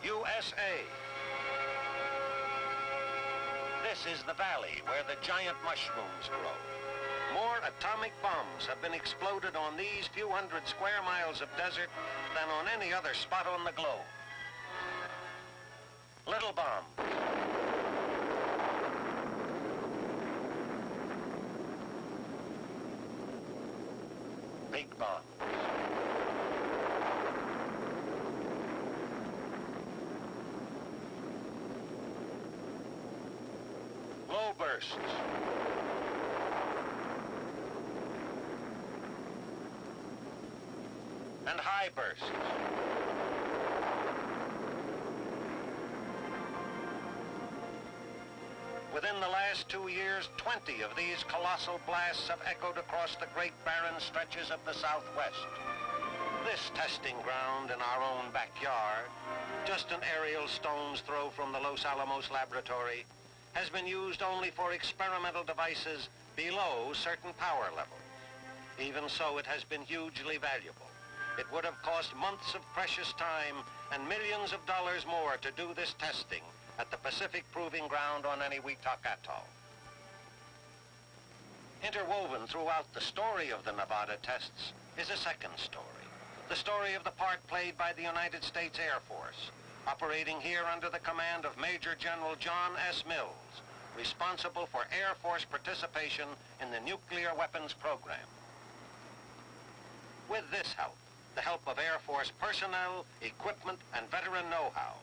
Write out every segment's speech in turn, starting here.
USA. This is the valley where the giant mushrooms grow. More atomic bombs have been exploded on these few hundred square miles of desert than on any other spot on the globe. Little bomb. Big bomb. Low bursts. And high bursts. Within the last 2 years, 20 of these colossal blasts have echoed across the great barren stretches of the Southwest. This testing ground in our own backyard, just an aerial stone's throw from the Los Alamos Laboratory, has been used only for experimental devices below certain power levels. Even so, it has been hugely valuable. It would have cost months of precious time and millions of dollars more to do this testing at the Pacific Proving Ground on Eniwetok Atoll. Interwoven throughout the story of the Nevada tests is a second story, the story of the part played by the United States Air Force, operating here under the command of Major General John S. Mills, responsible for Air Force participation in the nuclear weapons program. With this help, the help of Air Force personnel, equipment, and veteran know-how,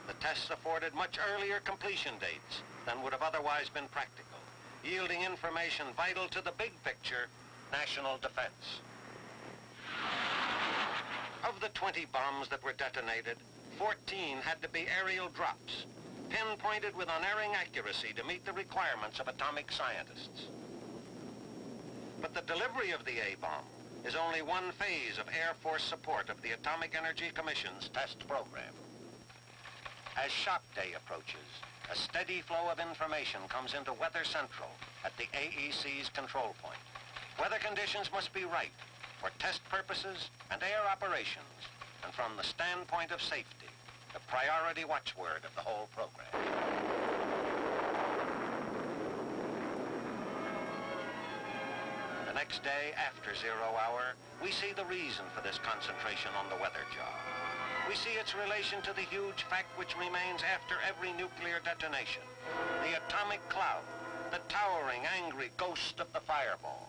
the tests afforded much earlier completion dates than would have otherwise been practical, yielding information vital to the big picture, national defense. Of the 20 bombs that were detonated, 14 had to be aerial drops, pinpointed with unerring accuracy to meet the requirements of atomic scientists. But the delivery of the A-bomb is only one phase of Air Force support of the Atomic Energy Commission's test program. As Shop Day approaches, a steady flow of information comes into Weather Central at the AEC's control point. Weather conditions must be right for test purposes and air operations, and from the standpoint of safety, the priority watchword of the whole program. The next day, after 0 hour, we see the reason for this concentration on the weather job. We see its relation to the huge fact which remains after every nuclear detonation, the atomic cloud, the towering, angry ghost of the fireball.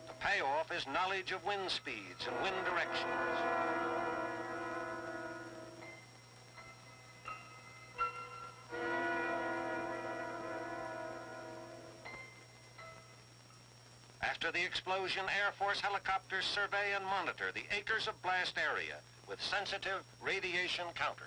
The payoff is knowledge of wind speeds and wind directions. After the explosion, Air Force helicopters survey and monitor the acres of blast area with sensitive radiation counters.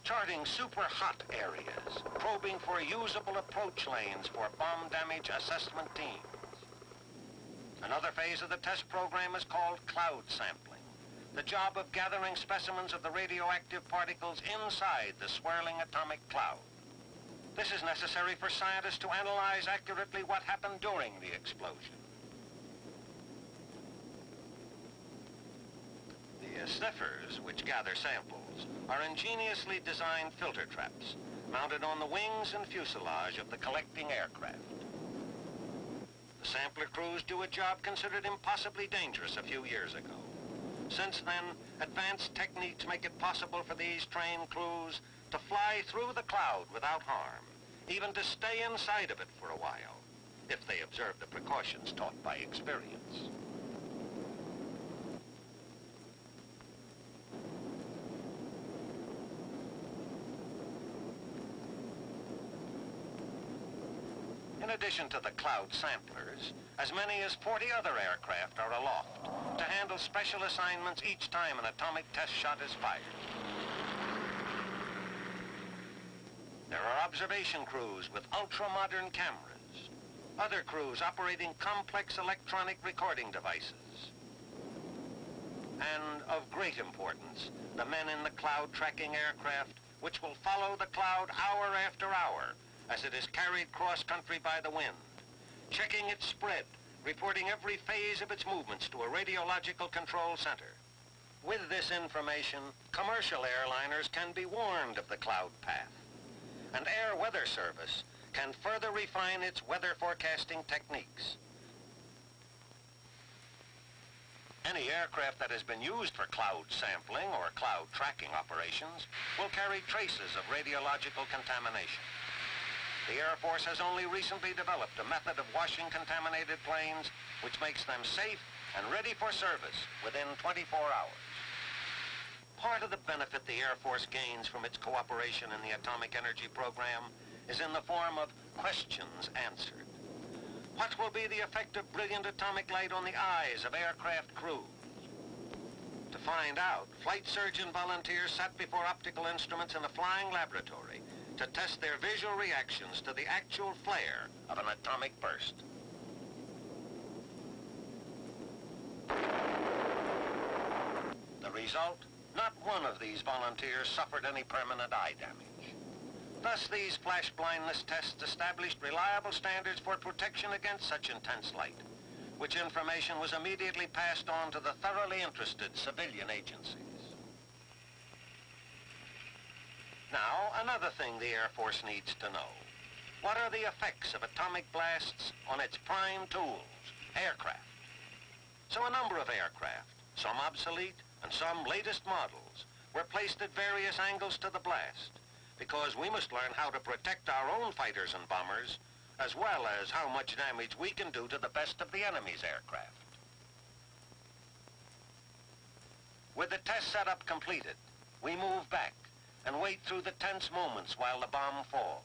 Charting super hot areas, probing for usable approach lanes for bomb damage assessment teams. Another phase of the test program is called cloud sampling, the job of gathering specimens of the radioactive particles inside the swirling atomic cloud. This is necessary for scientists to analyze accurately what happened during the explosion. The sniffers, which gather samples, are ingeniously designed filter traps mounted on the wings and fuselage of the collecting aircraft. The sampler crews do a job considered impossibly dangerous a few years ago. Since then, advanced techniques make it possible for these trained crews to fly through the cloud without harm, even to stay inside of it for a while, if they observe the precautions taught by experience. In addition to the cloud samplers, as many as 40 other aircraft are aloft to handle special assignments each time an atomic test shot is fired. There are observation crews with ultra-modern cameras, other crews operating complex electronic recording devices, and of great importance, the men in the cloud tracking aircraft, which will follow the cloud hour after hour as it is carried cross-country by the wind, checking its spread, reporting every phase of its movements to a radiological control center. With this information, commercial airliners can be warned of the cloud path, and Air Weather Service can further refine its weather forecasting techniques. Any aircraft that has been used for cloud sampling or cloud tracking operations will carry traces of radiological contamination. The Air Force has only recently developed a method of washing contaminated planes which makes them safe and ready for service within 24 hours. Part of the benefit the Air Force gains from its cooperation in the atomic energy program is in the form of questions answered. What will be the effect of brilliant atomic light on the eyes of aircraft crews? To find out, flight surgeon volunteers sat before optical instruments in a flying laboratory to test their visual reactions to the actual flare of an atomic burst. The result? Not one of these volunteers suffered any permanent eye damage. Thus, these flash blindness tests established reliable standards for protection against such intense light, which information was immediately passed on to the thoroughly interested civilian agencies. Now, another thing the Air Force needs to know. What are the effects of atomic blasts on its prime tools, aircraft? So a number of aircraft, some obsolete and some latest models, were placed at various angles to the blast, because we must learn how to protect our own fighters and bombers, as well as how much damage we can do to the best of the enemy's aircraft. With the test setup completed, we move back and wait through the tense moments while the bomb falls.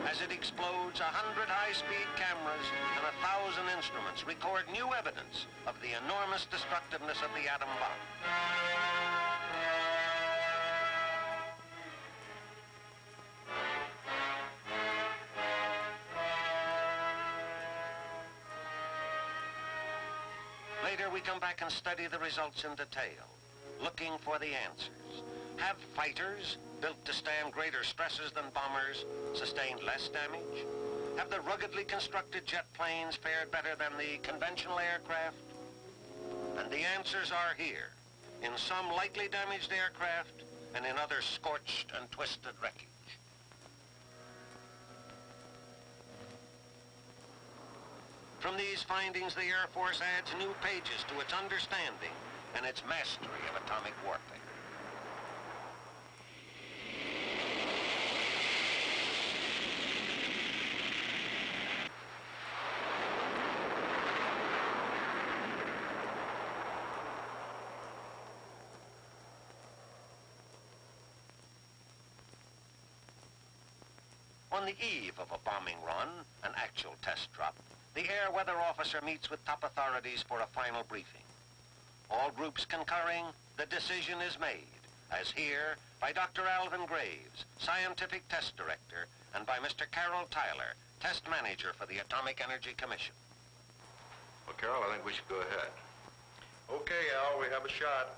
As it explodes, 100 high-speed cameras and 1,000 instruments record new evidence of the enormous destructiveness of the atom bomb. Later, we come back and study the results in detail, looking for the answers. Have fighters, built to stand greater stresses than bombers, sustained less damage? Have the ruggedly constructed jet planes fared better than the conventional aircraft? And the answers are here, in some lightly damaged aircraft and in others scorched and twisted wreckage. From these findings, the Air Force adds new pages to its understanding and its mastery of atomic warfare. On the eve of a bombing run, an actual test drop, the air weather officer meets with top authorities for a final briefing. All groups concurring, the decision is made, as here by Dr. Alvin Graves, Scientific Test Director, and by Mr. Carroll Tyler, Test Manager for the Atomic Energy Commission. Well, Carroll, I think we should go ahead. Okay, Al, we have a shot.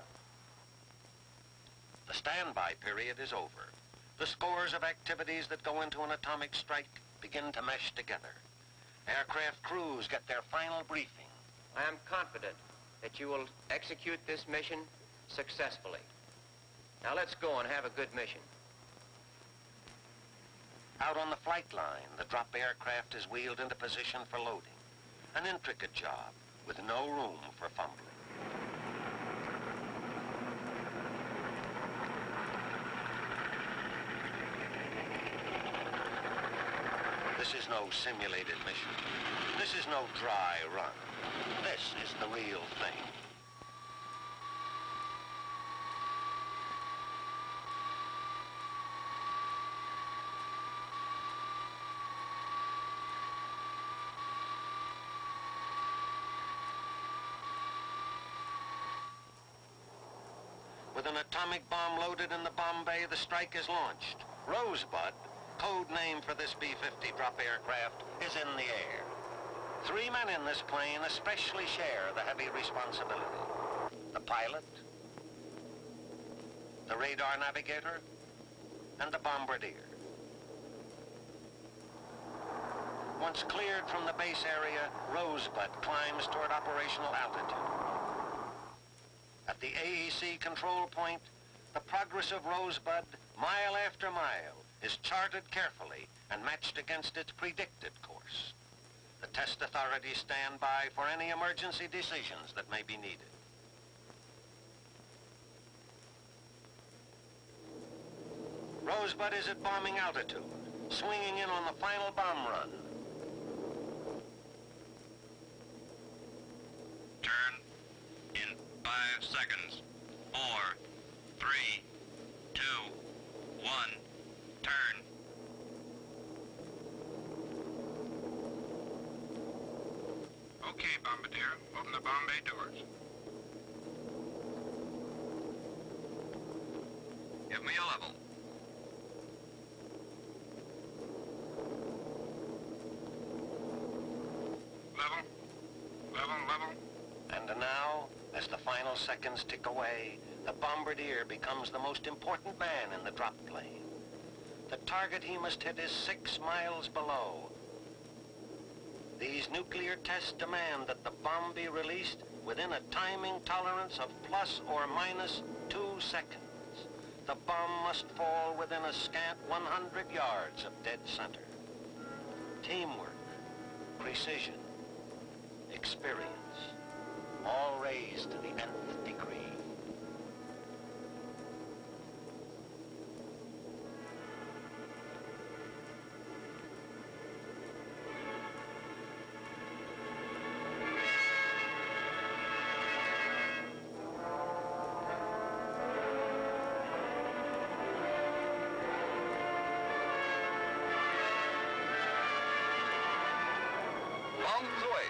The standby period is over. The scores of activities that go into an atomic strike begin to mesh together. Aircraft crews get their final briefing. I am confident that you will execute this mission successfully. Now let's go and have a good mission. Out on the flight line, the drop aircraft is wheeled into position for loading. An intricate job with no room for fumbling. This is no simulated mission. This is no dry run. This is the real thing. With an atomic bomb loaded in the bomb bay, the strike is launched. Rosebud, code name for this B-50 drop aircraft, is in the air. Three men in this plane especially share the heavy responsibility. The pilot, the radar navigator, and the bombardier. Once cleared from the base area, Rosebud climbs toward operational altitude. At the AEC control point, the progress of Rosebud, mile after mile, is charted carefully and matched against its predicted course. The test authorities stand by for any emergency decisions that may be needed. Rosebud is at bombing altitude, swinging in on the final bomb run. Turn in 5 seconds. 4, 3, 2, 1, turn. Okay, Bombardier, open the bomb bay doors. Give me a level. Level. And now, as the final seconds tick away, the bombardier becomes the most important man in the drop plane. The target he must hit is 6 miles below. These nuclear tests demand that the bomb be released within a timing tolerance of plus or minus 2 seconds. The bomb must fall within a scant 100 yards of dead center. Teamwork, precision, experience, all raised to the nth degree. Bombs away.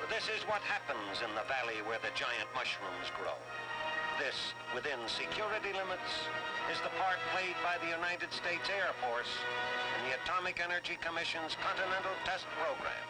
This is what happens in the valley where the giant mushrooms grow. This, within security limits, is the part played by the United States Air Force in the Atomic Energy Commission's Continental Test Program.